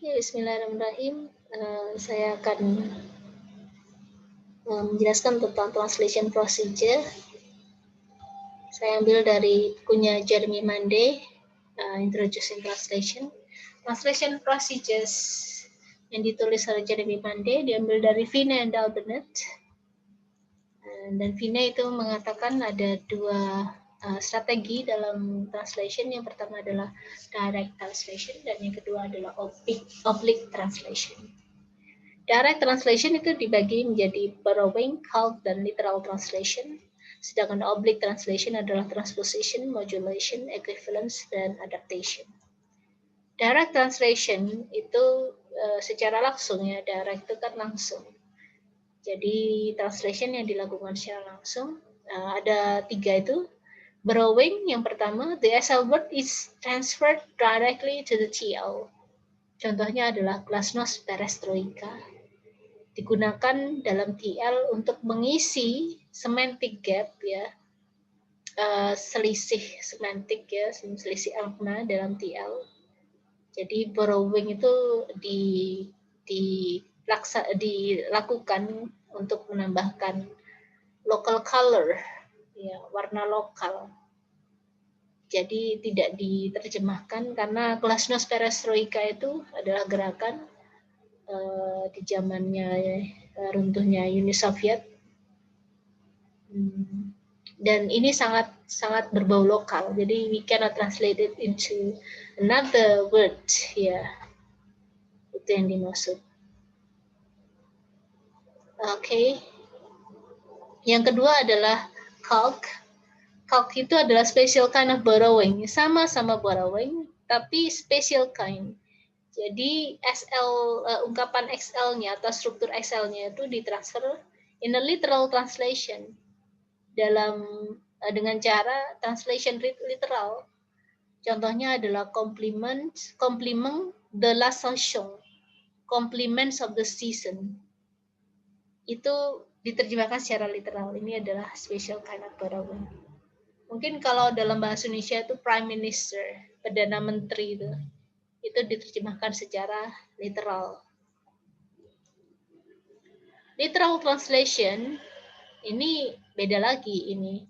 Ya, Bismillahirrahmanirrahim. Saya akan menjelaskan tentang translation procedure. Saya ambil dari bukunya Jeremy Monday, Introducing Translation. Translation procedures yang ditulis oleh Jeremy Monday diambil dari Vinay and Albert. Dan Vinay itu mengatakan ada dua strategi dalam translation. Yang pertama adalah direct translation dan yang kedua adalah oblique translation. Direct translation itu dibagi menjadi borrowing, calque, dan literal translation. Sedangkan oblique translation adalah transposition, modulation, equivalence, dan adaptation. Direct translation itu secara langsung ya, direct itu kan langsung. Jadi translation yang dilakukan secara langsung ada tiga itu. Borrowing yang pertama, the SL word is transferred directly to the TL. Contohnya adalah glasnost perestroika. Digunakan dalam TL untuk mengisi semantic gap ya, selisih semantik ya, selisih makna dalam TL. Jadi borrowing itu dilakukan untuk menambahkan local color ya, warna lokal. Jadi tidak diterjemahkan karena glasnost perestroika itu adalah gerakan di zamannya runtuhnya Uni Soviet, dan ini sangat berbau lokal. Jadi we cannot translate it into another word ya. Itu yang dimaksud. Oke. Yang kedua adalah calque. Calque itu adalah special kind of borrowing. Sama-sama borrowing, tapi special kind. Jadi ungkapan XL-nya atau struktur XL-nya itu ditransfer in a literal translation dengan cara translation literal. Contohnya adalah compliment de la saison, compliments of the season. Itu diterjemahkan secara literal. Ini adalah special kind of borrowing. Mungkin kalau dalam bahasa Indonesia itu prime minister, perdana menteri itu diterjemahkan secara literal. Literal translation ini beda lagi ini.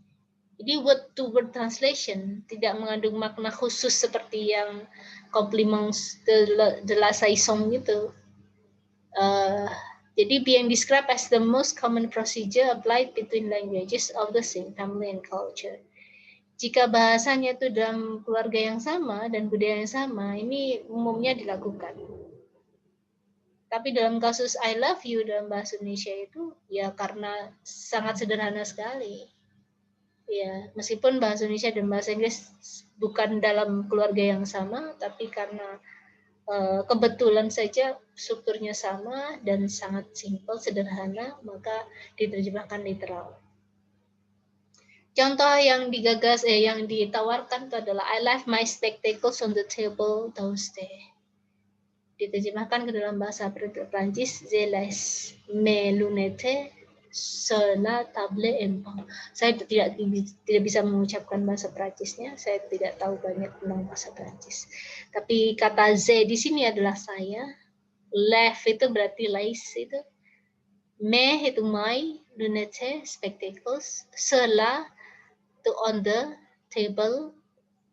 Jadi word to word translation tidak mengandung makna khusus seperti yang compliments de la saison gitu. Jadi being described as the most common procedure applied between languages of the same family and culture. Jika bahasanya itu dalam keluarga yang sama dan budaya yang sama, ini umumnya dilakukan. Tapi dalam kasus I love you dalam bahasa Indonesia itu ya karena sangat sederhana sekali. Ya, meskipun bahasa Indonesia dan bahasa Inggris bukan dalam keluarga yang sama, tapi karena kebetulan saja strukturnya sama dan sangat simpel, sederhana, maka diterjemahkan literal. Contoh yang digagas, yang ditawarkan itu adalah I left my spectacles on the table downstairs. Diterjemahkan ke dalam bahasa Prancis, je laisse mes lunettes sur la table en bas. Saya tidak bisa mengucapkan bahasa Prancisnya, saya tidak tahu banyak tentang bahasa Prancis. Tapi kata Z di sini adalah saya, left itu berarti lace itu, mes itu my, lunettes spectacles, sur la itu on the table,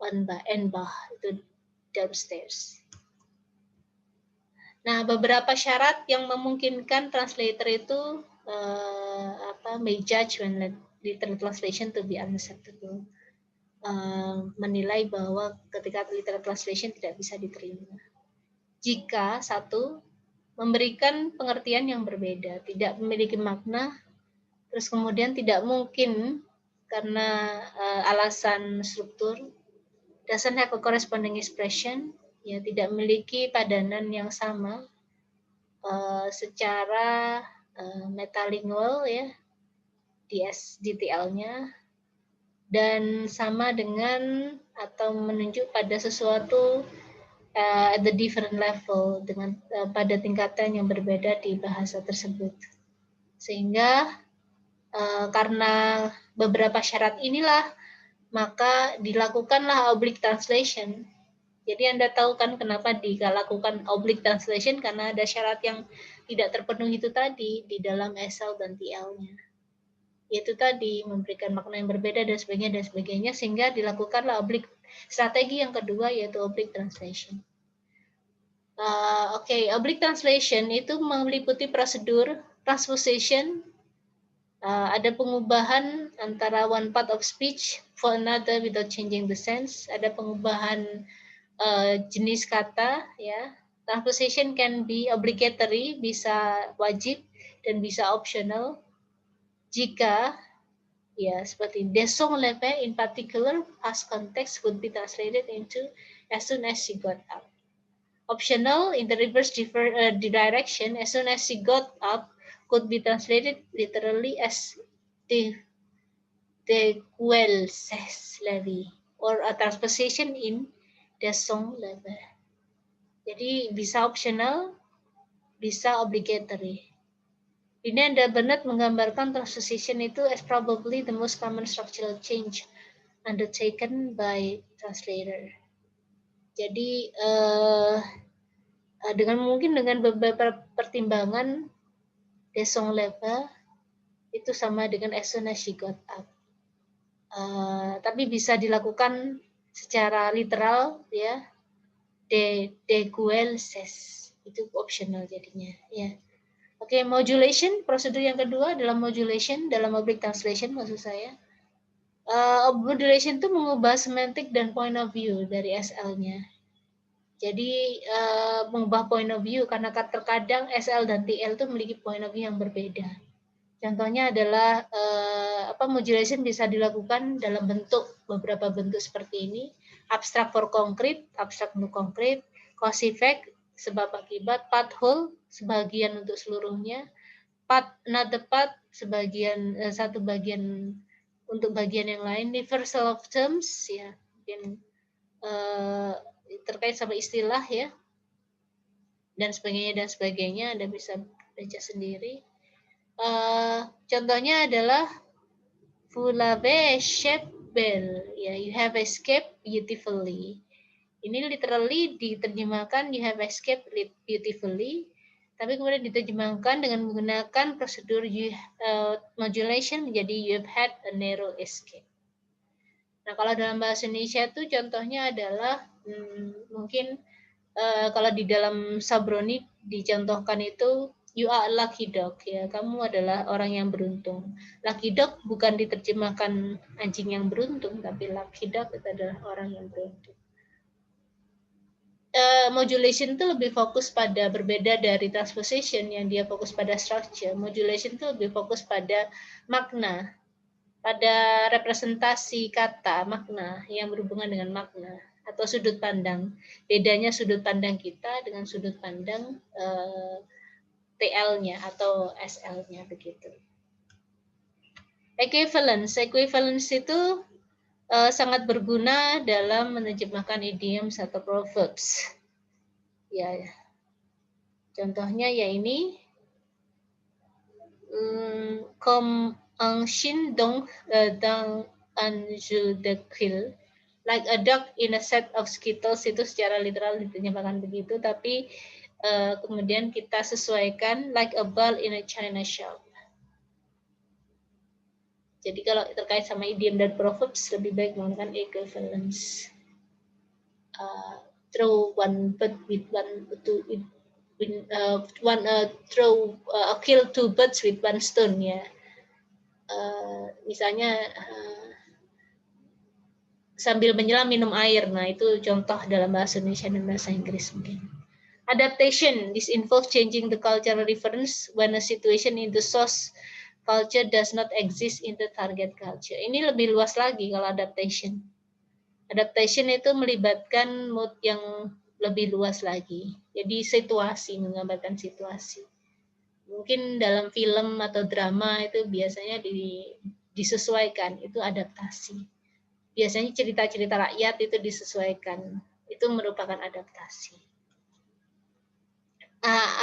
en bas itu downstairs. Nah, beberapa syarat yang memungkinkan translator itu may judge when literal translation to be unacceptable. Menilai bahwa ketika literal translation tidak bisa diterima. Jika satu, memberikan pengertian yang berbeda, tidak memiliki makna, terus kemudian tidak mungkin karena alasan struktur, doesn't have a corresponding expression, ya tidak memiliki padanan yang sama secara metalingual ya di TL-nya, dan sama dengan atau menunjuk pada sesuatu at the different level dengan pada tingkatan yang berbeda di bahasa tersebut. Sehingga karena beberapa syarat inilah maka dilakukanlah oblique translation. Jadi Anda tahu kan kenapa dilakukan oblique translation, karena ada syarat yang tidak terpenuhi itu tadi di dalam SL dan TL-nya. Yaitu tadi memberikan makna yang berbeda dan sebagainya, sehingga dilakukanlah oblique. Strategi yang kedua yaitu oblique translation. Oke, oblique translation itu meliputi prosedur transposition. Ada pengubahan antara one part of speech for another without changing the sense. Ada pengubahan jenis kata, ya. Transposition can be obligatory, bisa wajib dan bisa optional. Jika ya seperti des sont levés in particular past context would be translated into as soon as she got up. Optional in the reverse direction, as soon as she got up could be translated literally as the ses levé, or a transposition in des sont levés. Jadi bisa optional, bisa obligatory. Ini Anda Burnett menggambarkan transposition itu as probably the most common structural change undertaken by translator. Jadi dengan beberapa pertimbangan, des sont levés itu sama dengan as soon as she got up. Tapi bisa dilakukan secara literal, ya. De ses itu optional jadinya, ya. Oke, modulation, prosedur yang kedua adalah modulation dalam oblique translation maksud saya. Modulation itu mengubah semantik dan point of view dari SL-nya. Jadi mengubah point of view karena terkadang SL dan TL itu memiliki point of view yang berbeda. Contohnya adalah modulation bisa dilakukan dalam beberapa bentuk seperti ini: abstract for concrete, abstract untuk concrete, cause effect, sebab akibat, part whole, sebagian untuk seluruhnya, part another part, satu bagian untuk bagian yang lain, universal of terms, ya mungkin terkait sama istilah, ya, dan sebagainya Anda bisa baca sendiri. Contohnya adalah vous l'avez échappé belle, ya, you have escaped beautifully. Ini literally diterjemahkan you have escaped beautifully, tapi kemudian diterjemahkan dengan menggunakan prosedur modulation menjadi you've had a narrow escape. Nah, kalau dalam bahasa Indonesia itu contohnya adalah mungkin kalau di dalam Sabroni dicontohkan itu you are a lucky dog, ya, kamu adalah orang yang beruntung. Lucky dog bukan diterjemahkan anjing yang beruntung, tapi lucky dog itu adalah orang yang beruntung. Modulation itu lebih fokus pada, berbeda dari transposition yang dia fokus pada structure. Modulation itu lebih fokus pada makna, pada representasi kata, makna yang berhubungan dengan makna atau sudut pandang. Bedanya sudut pandang kita dengan sudut pandang TL-nya atau SL-nya begitu. Equivalence itu sangat berguna dalam menerjemahkan idioms atau proverbs. Ya, contohnya ya ini, comme un chien donc dans un jeu de quilles, like a dog in a set of skittles, itu secara literal diterjemahkan begitu, tapi kemudian kita sesuaikan like a ball in a china shop. Jadi kalau terkait sama idiom dan proverbs lebih baik menggunakan equivalence. Throw one bird with kill two birds with one stone, ya. Misalnya sambil menyelam minum air. Nah, itu contoh dalam bahasa Indonesia dan bahasa Inggris mungkin. Adaptation, this involves changing the cultural reference when a situation in the source culture does not exist in the target culture. Ini lebih luas lagi kalau adaptation. Adaptation itu melibatkan mood yang lebih luas lagi. Jadi situasi, menggambarkan situasi. Mungkin dalam film atau drama itu biasanya disesuaikan, itu adaptasi. Biasanya cerita-cerita rakyat itu disesuaikan, itu merupakan adaptasi.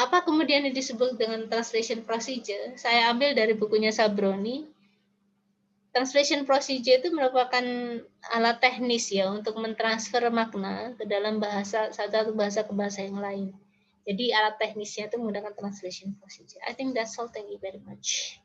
Apa kemudian yang disebut dengan translation procedure? Saya ambil dari bukunya Sabroni. translation procedure itu merupakan alat teknis ya untuk mentransfer makna ke dalam bahasa satu bahasa ke bahasa yang lain. Jadi alat teknisnya itu menggunakan translation procedure. I think that's all. Thank you very much.